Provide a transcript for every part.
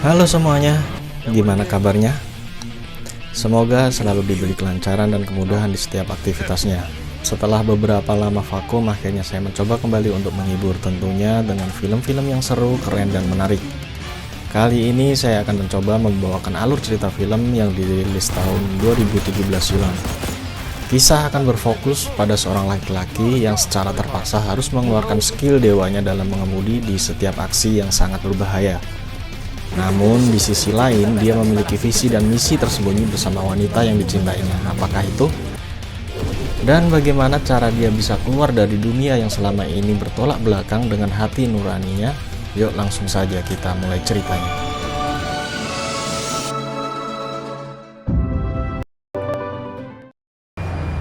Halo semuanya, gimana kabarnya? Semoga selalu diberi kelancaran dan kemudahan di setiap aktivitasnya. Setelah beberapa lama vakum, akhirnya saya mencoba kembali untuk menghibur, tentunya dengan film-film yang seru, keren, dan menarik. Kali ini saya akan mencoba membawakan alur cerita film yang dirilis tahun 2017 silam. Kisah akan berfokus pada seorang laki-laki yang secara terpaksa harus mengeluarkan skill dewanya dalam mengemudi di setiap aksi yang sangat berbahaya. Namun di sisi lain, dia memiliki visi dan misi tersembunyi bersama wanita yang dicintainya. Apakah itu? Dan bagaimana cara dia bisa keluar dari dunia yang selama ini bertolak belakang dengan hati nuraninya? Yuk langsung saja kita mulai ceritanya.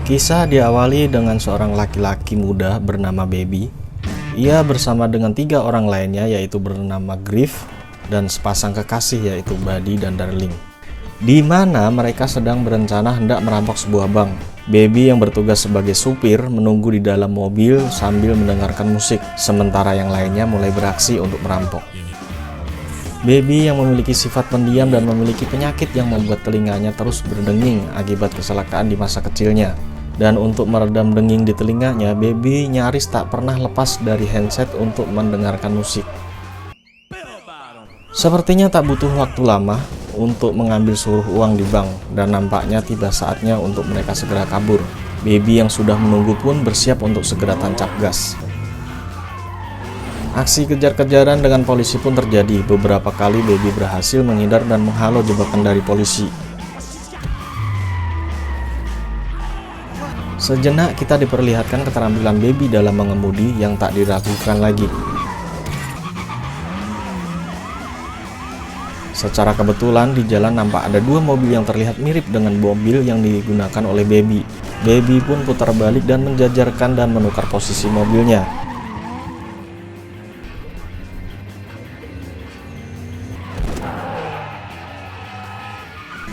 Kisah diawali dengan seorang laki-laki muda bernama Baby. Ia bersama dengan 3 orang lainnya, yaitu bernama Griff dan sepasang kekasih, yaitu Buddy dan Darling, di mana mereka sedang berencana hendak merampok sebuah bank. Baby yang bertugas sebagai supir menunggu di dalam mobil sambil mendengarkan musik, sementara yang lainnya mulai beraksi untuk merampok. Baby yang memiliki sifat pendiam dan memiliki penyakit yang membuat telinganya terus berdenging akibat kecelakaan di masa kecilnya. Dan untuk meredam denging di telinganya, Baby nyaris tak pernah lepas dari handset untuk mendengarkan musik. Sepertinya tak butuh waktu lama untuk mengambil seluruh uang di bank, dan nampaknya tiba saatnya untuk mereka segera kabur. Baby yang sudah menunggu pun bersiap untuk segera tancap gas. Aksi kejar-kejaran dengan polisi pun terjadi. Beberapa kali Baby berhasil menghindar dan menghalau jebakan dari polisi. Sejenak kita diperlihatkan keterampilan Baby dalam mengemudi yang tak diragukan lagi. Secara kebetulan di jalan nampak ada 2 mobil yang terlihat mirip dengan mobil yang digunakan oleh Baby. Baby pun putar balik dan menjajarkan dan menukar posisi mobilnya.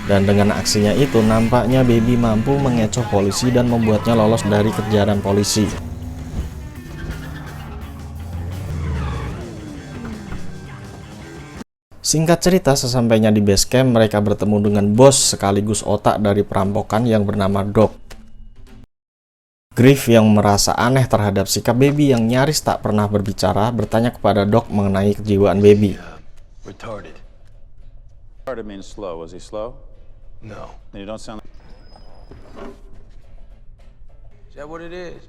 Dan dengan aksinya itu nampaknya Baby mampu mengecoh polisi dan membuatnya lolos dari kejaran polisi. Singkat cerita, sesampainya di base camp, mereka bertemu dengan bos sekaligus otak dari perampokan yang bernama Doc. Griff yang merasa aneh terhadap sikap Baby yang nyaris tak pernah berbicara bertanya kepada Doc mengenai kejiwaan Baby. Retarded. Retarded means slow. Was he slow? No. You don't sound. Is that what it is?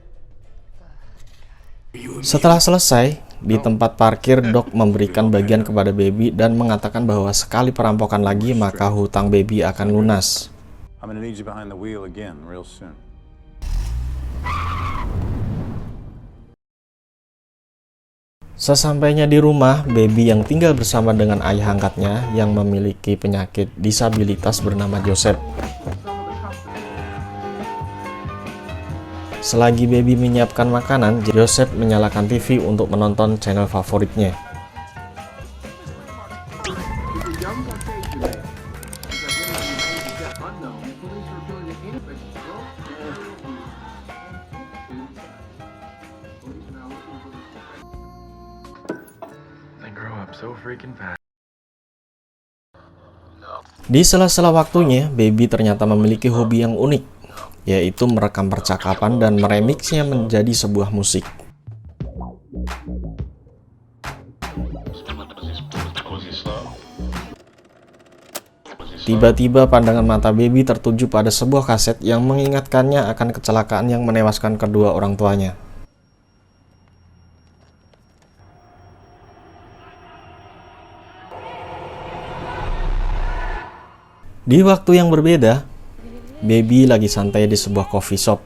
Setelah selesai, di tempat parkir, Doc memberikan bagian kepada Baby dan mengatakan bahwa sekali perampokan lagi maka hutang Baby akan lunas. I'm gonna need you behind the wheel again real soon. Sesampainya di rumah, Baby yang tinggal bersama dengan ayah angkatnya yang memiliki penyakit disabilitas bernama Joseph. Selagi Baby menyiapkan makanan, Joseph menyalakan TV untuk menonton channel favoritnya. Di sela-sela waktunya, Baby ternyata memiliki hobi yang unik, yaitu merekam percakapan dan meremixnya menjadi sebuah musik. Tiba-tiba pandangan mata Baby tertuju pada sebuah kaset yang mengingatkannya akan kecelakaan yang menewaskan kedua orang tuanya. Di waktu yang berbeda, Baby lagi santai di sebuah coffee shop.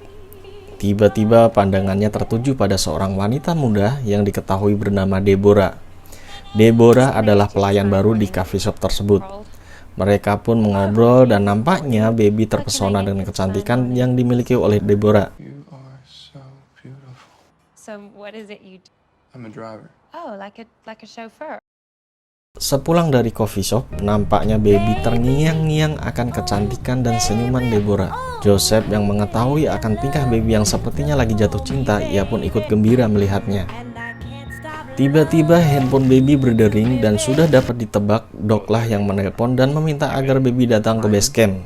Tiba-tiba pandangannya tertuju pada seorang wanita muda yang diketahui bernama Deborah. Deborah adalah pelayan baru di coffee shop tersebut. Mereka pun mengobrol dan nampaknya Baby terpesona dengan kecantikan yang dimiliki oleh Deborah. You are so beautiful. So what is it you do? I'm a driver. Oh, like a chauffeur. Sepulang dari coffee shop, nampaknya Baby terngiang-ngiang akan kecantikan dan senyuman Deborah. Joseph yang mengetahui akan tingkah Baby yang sepertinya lagi jatuh cinta, ia pun ikut gembira melihatnya. Tiba-tiba handphone baby berdering dan sudah dapat ditebak Doc lah yang menelpon dan meminta agar baby datang ke base camp.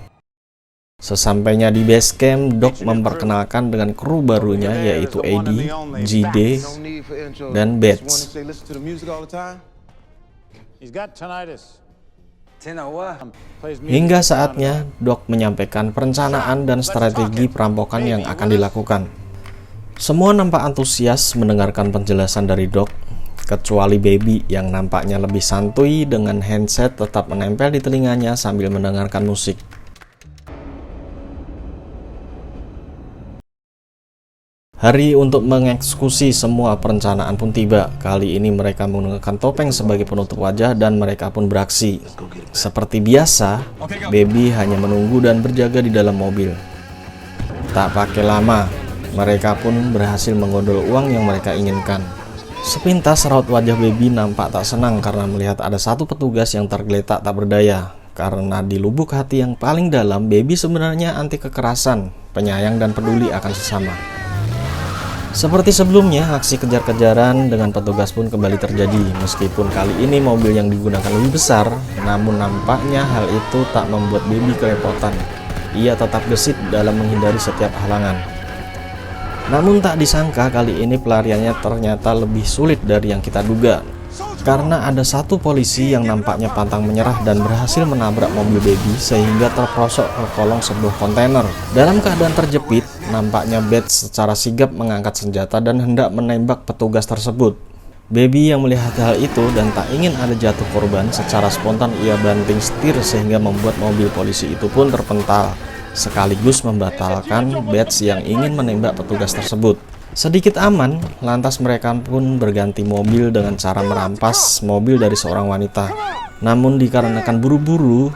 Sesampainya di base camp, Doc memperkenalkan dengan kru barunya yaitu AD, GD, dan Bets. He's got tinnitus. Hingga saatnya Doc menyampaikan perencanaan dan strategi perampokan yang akan dilakukan. Semua nampak antusias mendengarkan penjelasan dari Doc, kecuali baby yang nampaknya lebih santuy dengan handset tetap menempel di telinganya sambil mendengarkan musik. Hari untuk mengeksekusi semua perencanaan pun tiba. Kali ini mereka menggunakan topeng sebagai penutup wajah dan mereka pun beraksi. Seperti biasa, baby hanya menunggu dan berjaga di dalam mobil. Tak pakai lama, mereka pun berhasil menggondol uang yang mereka inginkan. Sepintas raut wajah baby nampak tak senang karena melihat ada satu petugas yang tergeletak tak berdaya. Karena di lubuk hati yang paling dalam, baby sebenarnya anti kekerasan, penyayang dan peduli akan sesama. Seperti sebelumnya, aksi kejar-kejaran dengan petugas pun kembali terjadi. Meskipun kali ini mobil yang digunakan lebih besar, namun nampaknya hal itu tak membuat baby kerepotan. Ia tetap gesit dalam menghindari setiap halangan. Namun tak disangka kali ini pelariannya ternyata lebih sulit dari yang kita duga. Karena ada satu polisi yang nampaknya pantang menyerah dan berhasil menabrak mobil baby sehingga terperosok ke kolong sebuah kontainer. Dalam keadaan terjepit, nampaknya Bets secara sigap mengangkat senjata dan hendak menembak petugas tersebut. Baby yang melihat hal itu dan tak ingin ada jatuh korban, secara spontan ia banting setir sehingga membuat mobil polisi itu pun terpental, sekaligus membatalkan Bets yang ingin menembak petugas tersebut. Sedikit aman, lantas mereka pun berganti mobil dengan cara merampas mobil dari seorang wanita. Namun dikarenakan buru-buru,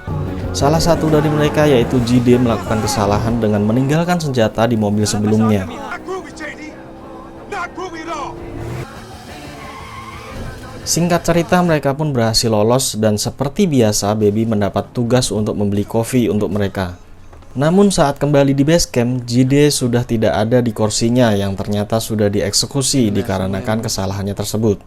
salah satu dari mereka yaitu GD melakukan kesalahan dengan meninggalkan senjata di mobil sebelumnya. Singkat cerita, mereka pun berhasil lolos dan seperti biasa baby mendapat tugas untuk membeli kopi untuk mereka. Namun saat kembali di base camp, GD sudah tidak ada di kursinya yang ternyata sudah dieksekusi dikarenakan kesalahannya tersebut.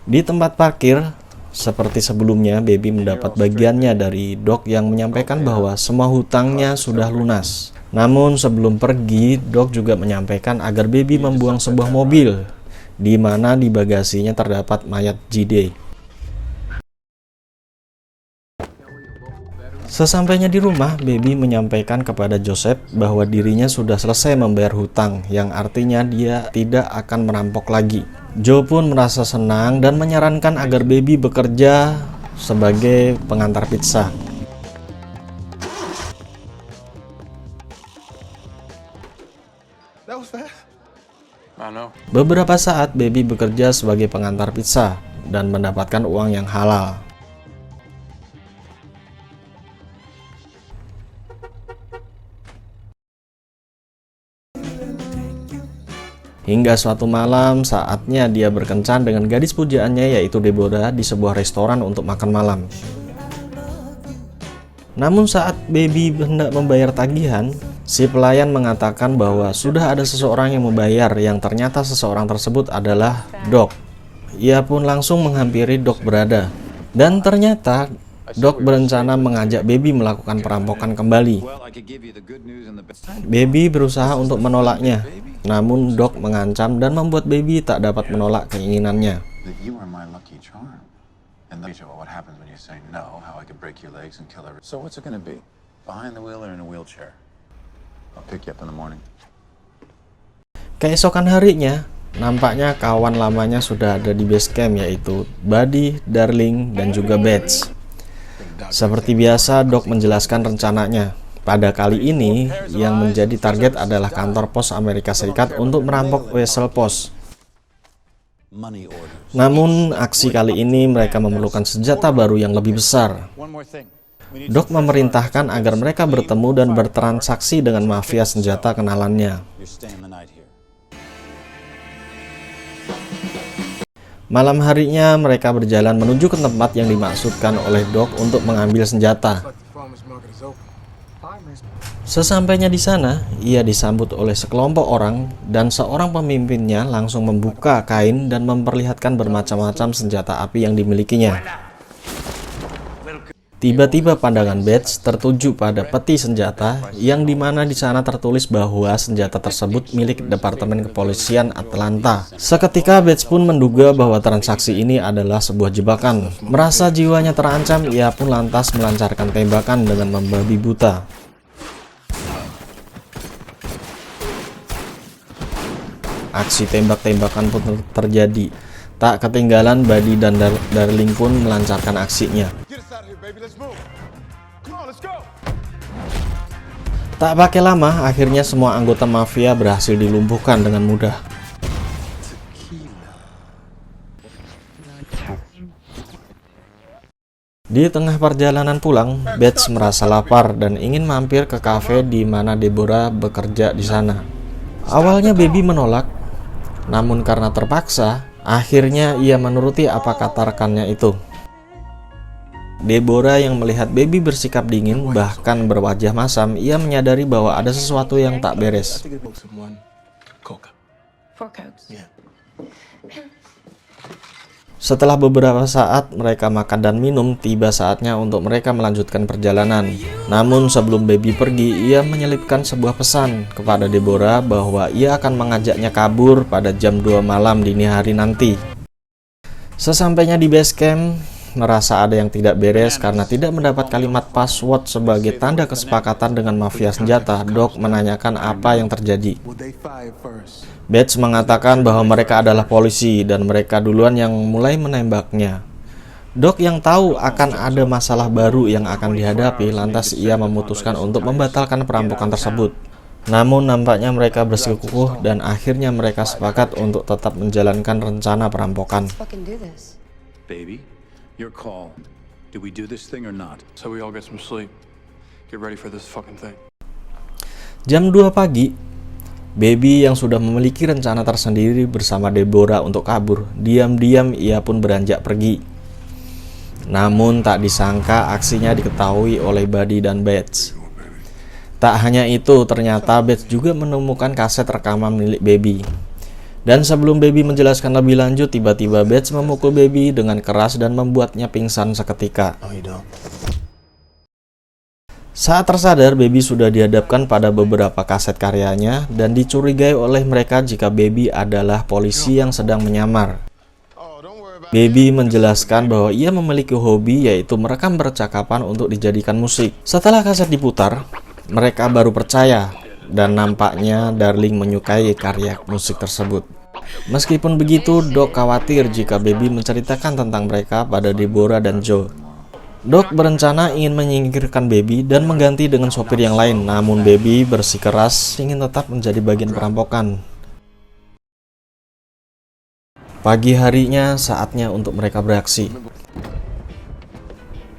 Di tempat parkir, seperti sebelumnya, baby mendapat bagiannya dari Doc yang menyampaikan bahwa semua hutangnya sudah lunas. Namun sebelum pergi, Doc juga menyampaikan agar baby membuang sebuah mobil, di mana di bagasinya terdapat mayat GD. Sesampainya di rumah, baby menyampaikan kepada Joseph bahwa dirinya sudah selesai membayar hutang, yang artinya dia tidak akan merampok lagi. Joe pun merasa senang dan menyarankan agar baby bekerja sebagai pengantar pizza. Beberapa saat baby bekerja sebagai pengantar pizza dan mendapatkan uang yang halal. Hingga suatu malam, saatnya dia berkencan dengan gadis pujaannya yaitu Deborah di sebuah restoran untuk makan malam. Namun saat baby hendak membayar tagihan, si pelayan mengatakan bahwa sudah ada seseorang yang membayar, yang ternyata seseorang tersebut adalah Doc. Ia pun langsung menghampiri Doc berada. Dan ternyata Doc berencana mengajak baby melakukan perampokan kembali. Baby berusaha untuk menolaknya, namun Doc mengancam dan membuat baby tak dapat menolak keinginannya. Keesokan harinya, nampaknya kawan lamanya sudah ada di base camp yaitu Buddy, Darling, dan juga Bets. Seperti biasa, Doc menjelaskan rencananya. Pada kali ini, yang menjadi target adalah kantor pos Amerika Serikat untuk merampok Wessel Pos. Namun, aksi kali ini mereka memerlukan senjata baru yang lebih besar. Doc memerintahkan agar mereka bertemu dan bertransaksi dengan mafia senjata kenalannya. Malam harinya, mereka berjalan menuju ke tempat yang dimaksudkan oleh Doc untuk mengambil senjata. Sesampainya di sana, ia disambut oleh sekelompok orang dan seorang pemimpinnya langsung membuka kain dan memperlihatkan bermacam-macam senjata api yang dimilikinya. Tiba-tiba pandangan Bates tertuju pada peti senjata yang dimana di sana tertulis bahwa senjata tersebut milik Departemen Kepolisian Atlanta. Seketika Bates pun menduga bahwa transaksi ini adalah sebuah jebakan. Merasa jiwanya terancam, ia pun lantas melancarkan tembakan dengan membabi buta. Aksi tembak-tembakan pun terjadi. Tak ketinggalan, Buddy dan Darling pun melancarkan aksinya. Tak pakai lama, akhirnya semua anggota mafia berhasil dilumpuhkan dengan mudah. Di tengah perjalanan pulang, Bates merasa lapar dan ingin mampir ke kafe di mana Deborah bekerja di sana. Awalnya Baby menolak, namun karena terpaksa, akhirnya ia menuruti apa kata rekannya itu. Deborah yang melihat Baby bersikap dingin, bahkan berwajah masam, ia menyadari bahwa ada sesuatu yang tak beres. Setelah beberapa saat mereka makan dan minum, tiba saatnya untuk mereka melanjutkan perjalanan. Namun sebelum Baby pergi, ia menyelipkan sebuah pesan kepada Deborah bahwa ia akan mengajaknya kabur pada jam 2 malam dini hari nanti. Sesampainya di base camp, merasa ada yang tidak beres karena tidak mendapat kalimat password sebagai tanda kesepakatan dengan mafia senjata. Doc menanyakan apa yang terjadi. Bates mengatakan bahwa mereka adalah polisi dan mereka duluan yang mulai menembaknya. Doc yang tahu akan ada masalah baru yang akan dihadapi, lantas ia memutuskan untuk membatalkan perampokan tersebut. Namun nampaknya mereka bersikukuh dan akhirnya mereka sepakat untuk tetap menjalankan rencana perampokan. Baby, your call. Do we do this thing or not? So we all get some sleep. Get ready for this fucking thing. Jam 2 pagi, Baby yang sudah memiliki rencana tersendiri bersama Deborah untuk kabur, diam-diam ia pun beranjak pergi. Namun tak disangka aksinya diketahui oleh Buddy dan Bates. Tak hanya itu, ternyata Bates juga menemukan kaset rekaman milik Baby. Dan sebelum Baby menjelaskan lebih lanjut, tiba-tiba Bates memukul Baby dengan keras dan membuatnya pingsan seketika. Saat tersadar, Baby sudah dihadapkan pada beberapa kaset karyanya dan dicurigai oleh mereka jika Baby adalah polisi yang sedang menyamar. Baby menjelaskan bahwa ia memiliki hobi, yaitu merekam percakapan untuk dijadikan musik. Setelah kaset diputar, mereka baru percaya dan nampaknya Darling menyukai karya musik tersebut. Meskipun begitu, Doc khawatir jika Baby menceritakan tentang mereka pada Deborah dan Joe. Doc berencana ingin menyingkirkan Baby dan mengganti dengan sopir yang lain, namun Baby bersikeras ingin tetap menjadi bagian perampokan. Pagi harinya saatnya untuk mereka beraksi.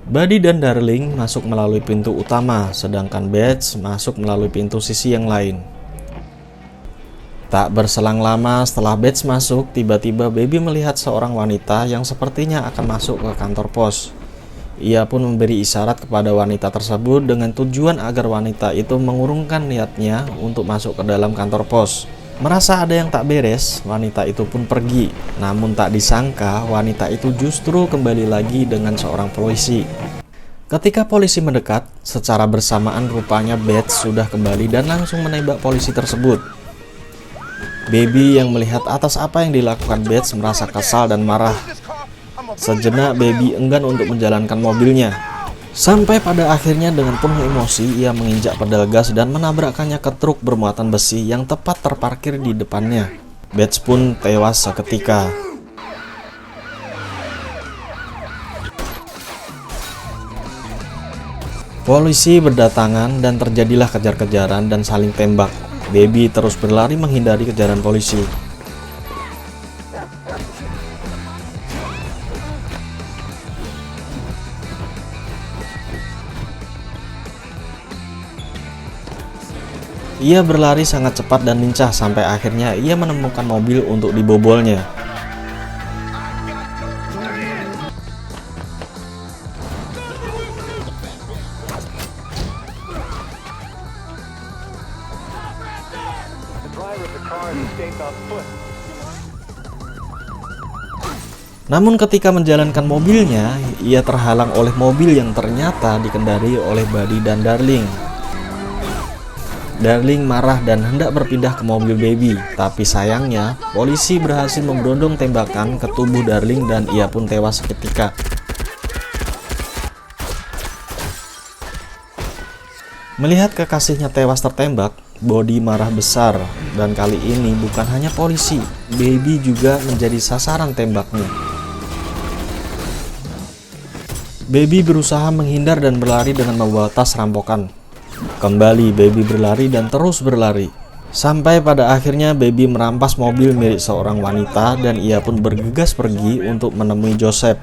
Buddy dan Darling masuk melalui pintu utama, sedangkan Bates masuk melalui pintu sisi yang lain. Tak berselang lama setelah Bates masuk, tiba-tiba Baby melihat seorang wanita yang sepertinya akan masuk ke kantor pos. Ia pun memberi isyarat kepada wanita tersebut dengan tujuan agar wanita itu mengurungkan niatnya untuk masuk ke dalam kantor pos. Merasa ada yang tak beres, wanita itu pun pergi. Namun tak disangka, wanita itu justru kembali lagi dengan seorang polisi. Ketika polisi mendekat, secara bersamaan rupanya Bates sudah kembali dan langsung menembak polisi tersebut. Baby yang melihat atas apa yang dilakukan Bates merasa kesal dan marah. Sejenak Baby enggan untuk menjalankan mobilnya. Sampai pada akhirnya dengan penuh emosi ia menginjak pedal gas dan menabrakkannya ke truk bermuatan besi yang tepat terparkir di depannya. Bates pun tewas seketika. Polisi berdatangan dan terjadilah kejar-kejaran dan saling tembak. Baby terus berlari menghindari kejaran polisi. Ia berlari sangat cepat dan lincah sampai akhirnya ia menemukan mobil untuk dibobolnya. Namun ketika menjalankan mobilnya, ia terhalang oleh mobil yang ternyata dikendarai oleh Buddy dan Darling. Darling marah dan hendak berpindah ke mobil Baby, tapi sayangnya polisi berhasil memberondong tembakan ke tubuh Darling dan ia pun tewas seketika. Melihat kekasihnya tewas tertembak, Buddy marah besar dan kali ini bukan hanya polisi, Baby juga menjadi sasaran tembaknya. Baby berusaha menghindar dan berlari dengan membawa tas rampokan. Kembali Baby berlari dan terus berlari. Sampai pada akhirnya Baby merampas mobil milik seorang wanita dan ia pun bergegas pergi untuk menemui Joseph.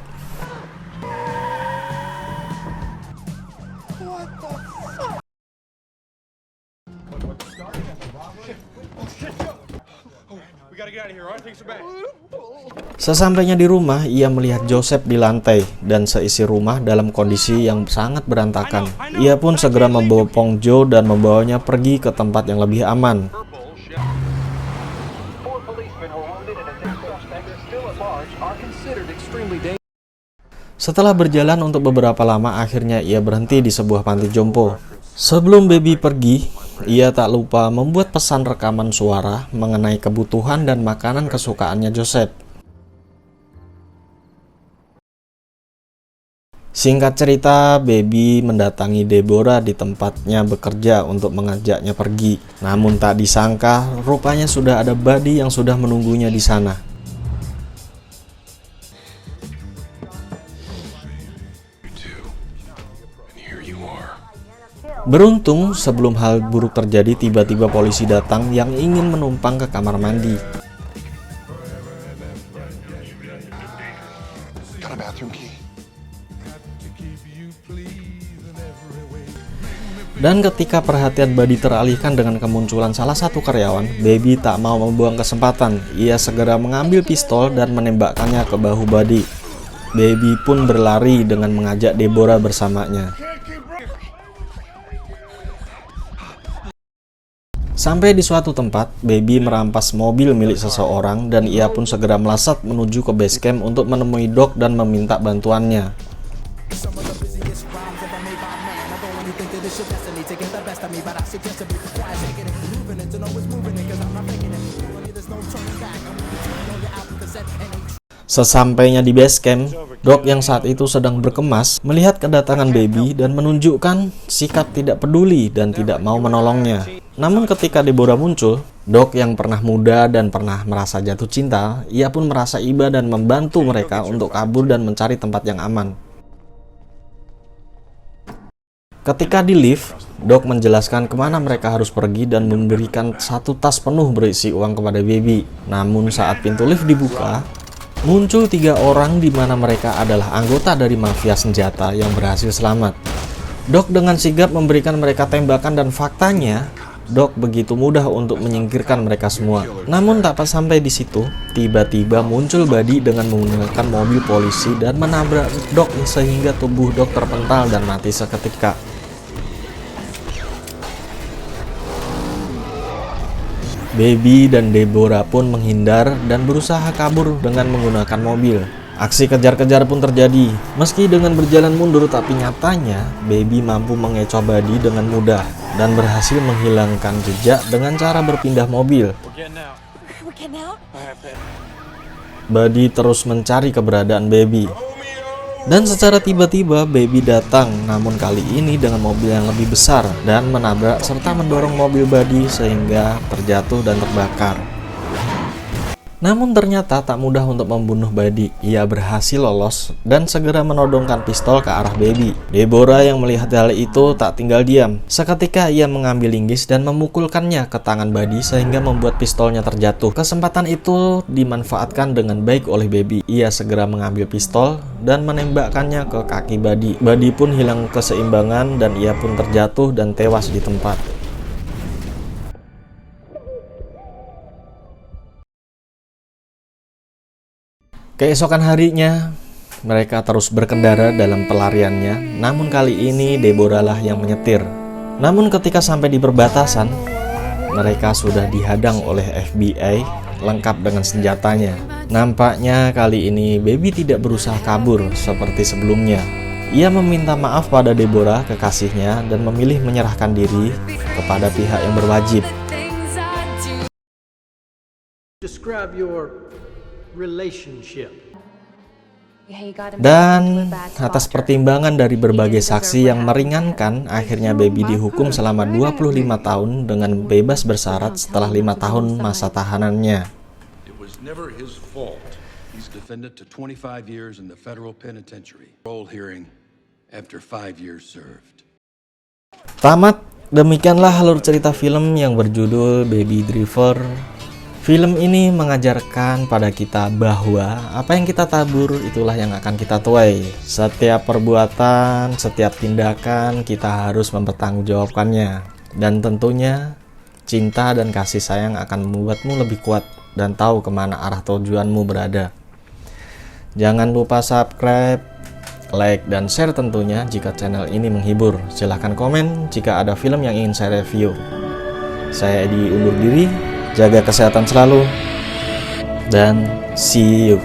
Sesampainya di rumah, ia melihat Joseph di lantai dan seisi rumah dalam kondisi yang sangat berantakan. Ia pun segera membawa Pong Jo dan membawanya pergi ke tempat yang lebih aman. Setelah berjalan untuk beberapa lama, akhirnya ia berhenti di sebuah panti jompo. Sebelum Baby pergi, ia tak lupa membuat pesan rekaman suara mengenai kebutuhan dan makanan kesukaannya Joseph. Singkat cerita, Baby mendatangi Deborah di tempatnya bekerja untuk mengajaknya pergi. Namun tak disangka, rupanya sudah ada Buddy yang sudah menunggunya di sana. Beruntung, sebelum hal buruk terjadi, tiba-tiba polisi datang yang ingin menumpang ke kamar mandi. Dan ketika perhatian Buddy teralihkan dengan kemunculan salah satu karyawan, Baby tak mau membuang kesempatan. Ia segera mengambil pistol dan menembakkannya ke bahu Buddy. Baby pun berlari dengan mengajak Deborah bersamanya. Sampai di suatu tempat, Baby merampas mobil milik seseorang dan ia pun segera melesat menuju ke base camp untuk menemui Doc dan meminta bantuannya. Sesampainya di base camp, Doc yang saat itu sedang berkemas melihat kedatangan Baby dan menunjukkan sikap tidak peduli dan tidak mau menolongnya. Namun ketika Deborah muncul, Doc yang pernah muda dan pernah merasa jatuh cinta, ia pun merasa iba dan membantu mereka untuk kabur dan mencari tempat yang aman. Ketika di lift, Doc menjelaskan kemana mereka harus pergi dan memberikan satu tas penuh berisi uang kepada Baby. Namun saat pintu lift dibuka, muncul 3 orang di mana mereka adalah anggota dari mafia senjata yang berhasil selamat. Doc dengan sigap memberikan mereka tembakan dan faktanya, Doc begitu mudah untuk menyingkirkan mereka semua. Namun tak pas sampai di situ, tiba-tiba muncul Buddy dengan menggunakan mobil polisi dan menabrak Doc sehingga tubuh Doc terpental dan mati seketika. Baby dan Deborah pun menghindar dan berusaha kabur dengan menggunakan mobil. Aksi kejar-kejar pun terjadi. Meski dengan berjalan mundur, tapi nyatanya Baby mampu mengecoh Buddy dengan mudah dan berhasil menghilangkan jejak dengan cara berpindah mobil. Buddy terus mencari keberadaan Baby. Dan secara tiba-tiba Baby datang, namun kali ini dengan mobil yang lebih besar dan menabrak serta mendorong mobil Buddy sehingga terjatuh dan terbakar. Namun ternyata tak mudah untuk membunuh Buddy. Ia berhasil lolos dan segera menodongkan pistol ke arah Baby. Deborah yang melihat hal itu tak tinggal diam. Seketika ia mengambil linggis dan memukulkannya ke tangan Buddy sehingga membuat pistolnya terjatuh. Kesempatan itu dimanfaatkan dengan baik oleh Baby. Ia segera mengambil pistol dan menembakkannya ke kaki Buddy. Buddy pun hilang keseimbangan dan ia pun terjatuh dan tewas di tempat. Keesokan harinya, mereka terus berkendara dalam pelariannya, namun kali ini Deborah lah yang menyetir. Namun ketika sampai di perbatasan, mereka sudah dihadang oleh FBI lengkap dengan senjatanya. Nampaknya kali ini Baby tidak berusaha kabur seperti sebelumnya. Ia meminta maaf pada Deborah, kekasihnya, dan memilih menyerahkan diri kepada pihak yang berwajib. Describe your relationship. Dan atas pertimbangan dari berbagai saksi yang meringankan, akhirnya Baby dihukum selama 25 tahun dengan bebas bersyarat setelah 5 tahun masa tahanannya. It was never his fault. He's defended to 25 years in the federal penitentiary. Parole hearing after 5 years served. Tamat, demikianlah alur cerita film yang berjudul Baby Driver. Film ini mengajarkan pada kita bahwa apa yang kita tabur itulah yang akan kita tuai. Setiap perbuatan, setiap tindakan kita harus mempertanggungjawabkannya. Dan tentunya cinta dan kasih sayang akan membuatmu lebih kuat dan tahu kemana arah tujuanmu berada. Jangan lupa subscribe, like, dan share tentunya jika channel ini menghibur. Silahkan komen jika ada film yang ingin saya review. Saya Edi undur diri. Jaga kesehatan selalu, dan see you.